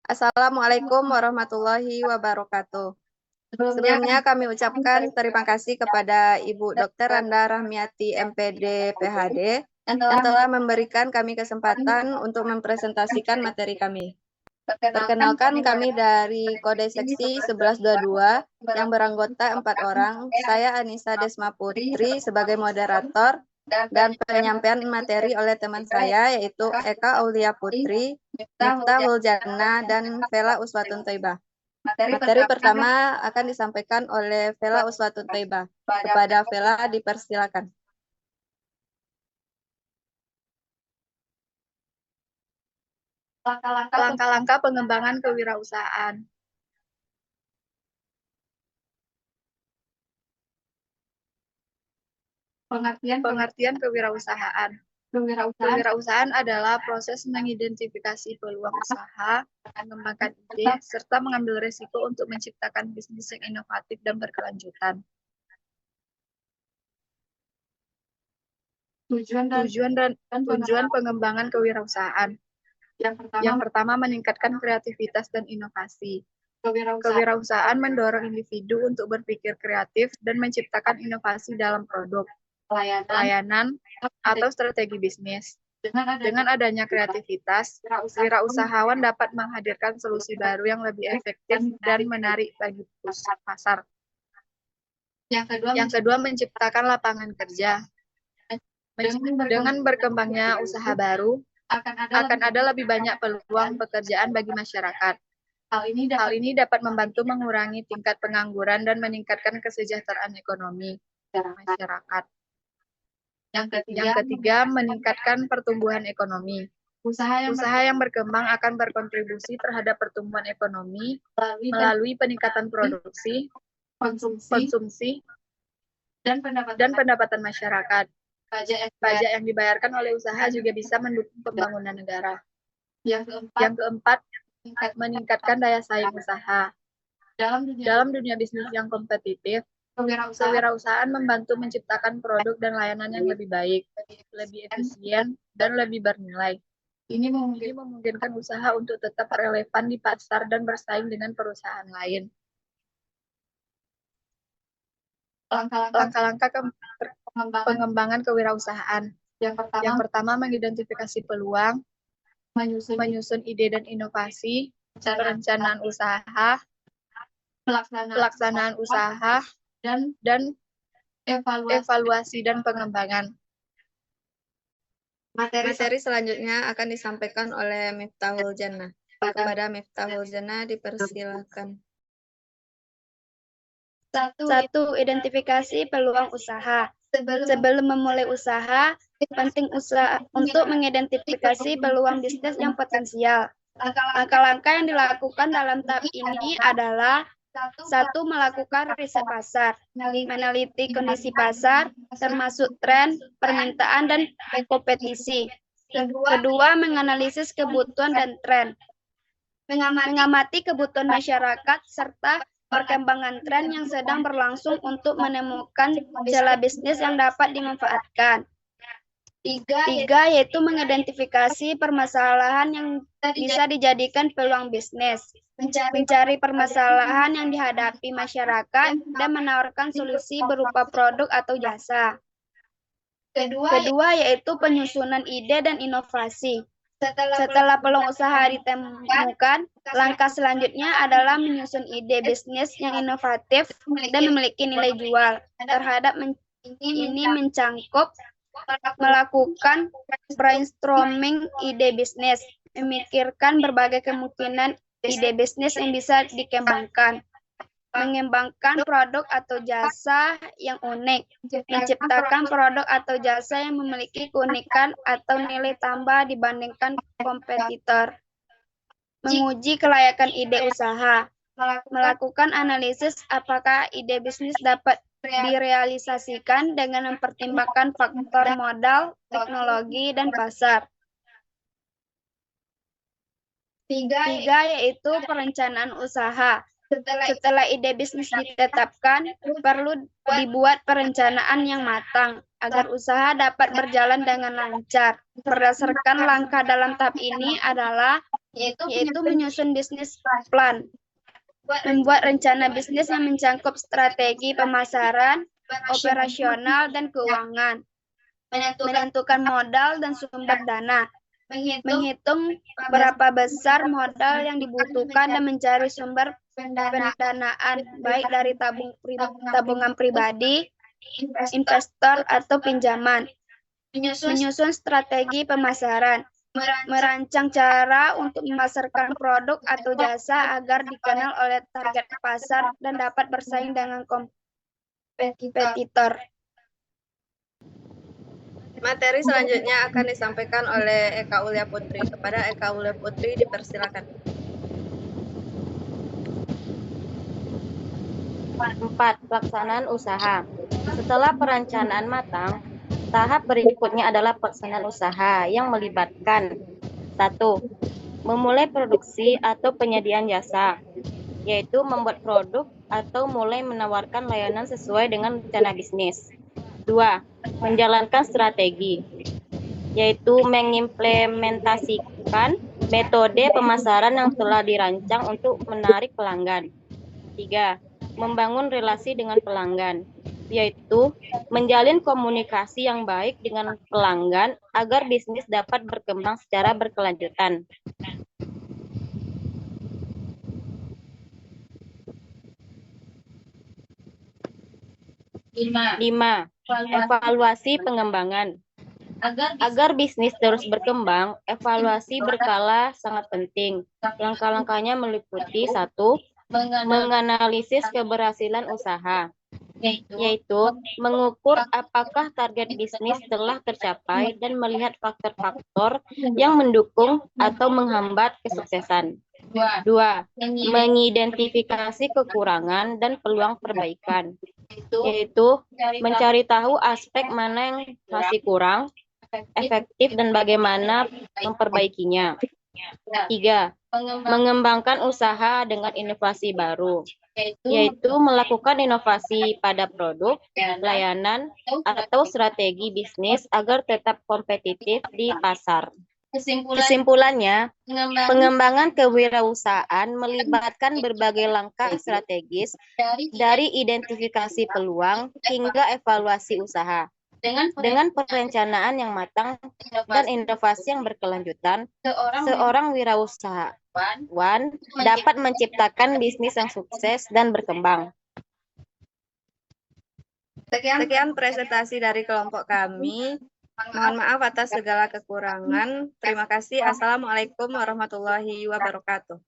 Assalamualaikum warahmatullahi wabarakatuh. Sebelumnya kami ucapkan terima kasih kepada Ibu Dr. Randa Rahmiati MPD PhD yang telah memberikan kami kesempatan untuk mempresentasikan materi kami. Perkenalkan kami dari Kode Seksi 1122 yang beranggota 4 orang. Saya Anissa Desma Putri sebagai moderator dan penyampaian materi oleh teman saya yaitu Eka Aulia Putri, Miftahul Jannah, dan Vela Uswatun Thaibah. Materi pertama akan disampaikan oleh Vela Uswatun Thaibah. Kepada Vela dipersilakan. Langkah-langkah pengembangan kewirausahaan. Pengertian kewirausahaan. Kewirausahaan adalah proses mengidentifikasi peluang usaha, mengembangkan ide, serta mengambil risiko untuk menciptakan bisnis yang inovatif dan berkelanjutan. Tujuan pengembangan kewirausahaan. Yang pertama, meningkatkan kreativitas dan inovasi. Kewirausahaan mendorong individu untuk berpikir kreatif dan menciptakan inovasi dalam produk, pelayanan, atau strategi bisnis. Dengan adanya kreativitas, wirausahawan dapat menghadirkan solusi baru yang lebih efektif dan menarik bagi pasar. Yang kedua, menciptakan lapangan kerja. Dengan berkembangnya usaha baru, akan ada lebih banyak peluang pekerjaan bagi masyarakat. Hal ini dapat membantu mengurangi tingkat pengangguran dan meningkatkan kesejahteraan ekonomi masyarakat. Yang ketiga, meningkatkan pertumbuhan ekonomi. Usaha yang berkembang akan berkontribusi terhadap pertumbuhan ekonomi melalui peningkatan produksi, konsumsi, dan pendapatan masyarakat. Pajak yang dibayarkan oleh usaha juga bisa mendukung pembangunan negara. Yang keempat, meningkatkan daya saing usaha. Dalam dunia bisnis yang kompetitif, kewirausahaan membantu menciptakan produk dan layanan yang lebih baik, lebih efisien, dan lebih bernilai. Ini memungkinkan usaha untuk tetap relevan di pasar dan bersaing dengan perusahaan lain. Langkah-langkah pengembangan kewirausahaan. Yang pertama, mengidentifikasi peluang, menyusun ide dan inovasi, perencanaan usaha, pelaksanaan usaha, dan evaluasi dan pengembangan. Materi selanjutnya akan disampaikan oleh Miftahul Jannah. Kepada Miftahul Jannah dipersilakan. 1. Identifikasi peluang usaha. Sebelum memulai usaha, penting untuk mengidentifikasi peluang bisnis yang potensial. Langkah-langkah yang dilakukan dalam tahap ini adalah 1. Melakukan riset pasar, meneliti kondisi pasar, termasuk tren, permintaan, dan kompetisi. Kedua, menganalisis kebutuhan dan tren, mengamati kebutuhan masyarakat, serta perkembangan tren yang sedang berlangsung untuk menemukan celah bisnis yang dapat dimanfaatkan. 3. Yaitu mengidentifikasi permasalahan yang bisa dijadikan peluang bisnis, mencari permasalahan yang dihadapi masyarakat, dan menawarkan solusi berupa produk atau jasa. Kedua yaitu penyusunan ide dan inovasi. Setelah peluang usaha ditemukan, langkah selanjutnya adalah menyusun ide bisnis yang inovatif dan memiliki nilai jual. Terhadap ini mencangkup melakukan brainstorming ide bisnis, memikirkan berbagai kemungkinan ide bisnis yang bisa dikembangkan, mengembangkan produk atau jasa yang unik, menciptakan produk atau jasa yang memiliki keunikan atau nilai tambah dibandingkan kompetitor, menguji kelayakan ide usaha, melakukan analisis apakah ide bisnis dapat direalisasikan dengan mempertimbangkan faktor modal, teknologi, dan pasar. 3 yaitu perencanaan usaha. Setelah ide bisnis ditetapkan, perlu dibuat perencanaan yang matang agar usaha dapat berjalan dengan lancar. Berdasarkan langkah dalam tahap ini adalah yaitu menyusun bisnis plan, membuat rencana bisnis yang mencakup strategi pemasaran, operasional, dan keuangan, menentukan modal dan sumber dana, menghitung berapa besar modal yang dibutuhkan dan mencari sumber pendanaan baik dari tabungan pribadi, investor, atau pinjaman, menyusun strategi pemasaran, merancang cara untuk memasarkan produk atau jasa agar dikenal oleh target pasar dan dapat bersaing dengan kompetitor. Materi selanjutnya akan disampaikan oleh Eka Ulia Putri. Kepada Eka Ulia Putri dipersilakan. 4. Pelaksanaan usaha. Setelah perencanaan matang, tahap berikutnya adalah pelaksanaan usaha yang melibatkan 1. Memulai produksi atau penyediaan jasa, yaitu membuat produk atau mulai menawarkan layanan sesuai dengan rencana bisnis. 2. Menjalankan strategi, yaitu mengimplementasikan metode pemasaran yang telah dirancang untuk menarik pelanggan. 3. Membangun relasi dengan pelanggan, yaitu menjalin komunikasi yang baik dengan pelanggan agar bisnis dapat berkembang secara berkelanjutan. 5. Evaluasi pengembangan. Agar bisnis terus berkembang, evaluasi berkala sangat penting. Langkah-langkahnya meliputi 1. Menganalisis keberhasilan usaha, yaitu mengukur apakah target bisnis telah tercapai dan melihat faktor-faktor yang mendukung atau menghambat kesuksesan. 2. Mengidentifikasi kekurangan dan peluang perbaikan, yaitu mencari tahu aspek mana yang masih kurang efektif dan bagaimana memperbaikinya. 3. Mengembangkan usaha dengan inovasi baru, yaitu melakukan inovasi pada produk, layanan, atau strategi bisnis agar tetap kompetitif di pasar. Kesimpulannya, pengembangan kewirausahaan melibatkan berbagai langkah strategis dari identifikasi peluang hingga evaluasi usaha. Dengan perencanaan yang matang dan inovasi yang berkelanjutan, seorang wirausahawan dapat menciptakan bisnis yang sukses dan berkembang. Sekian presentasi dari kelompok kami. Mohon maaf atas segala kekurangan. Terima kasih. Assalamualaikum warahmatullahi wabarakatuh.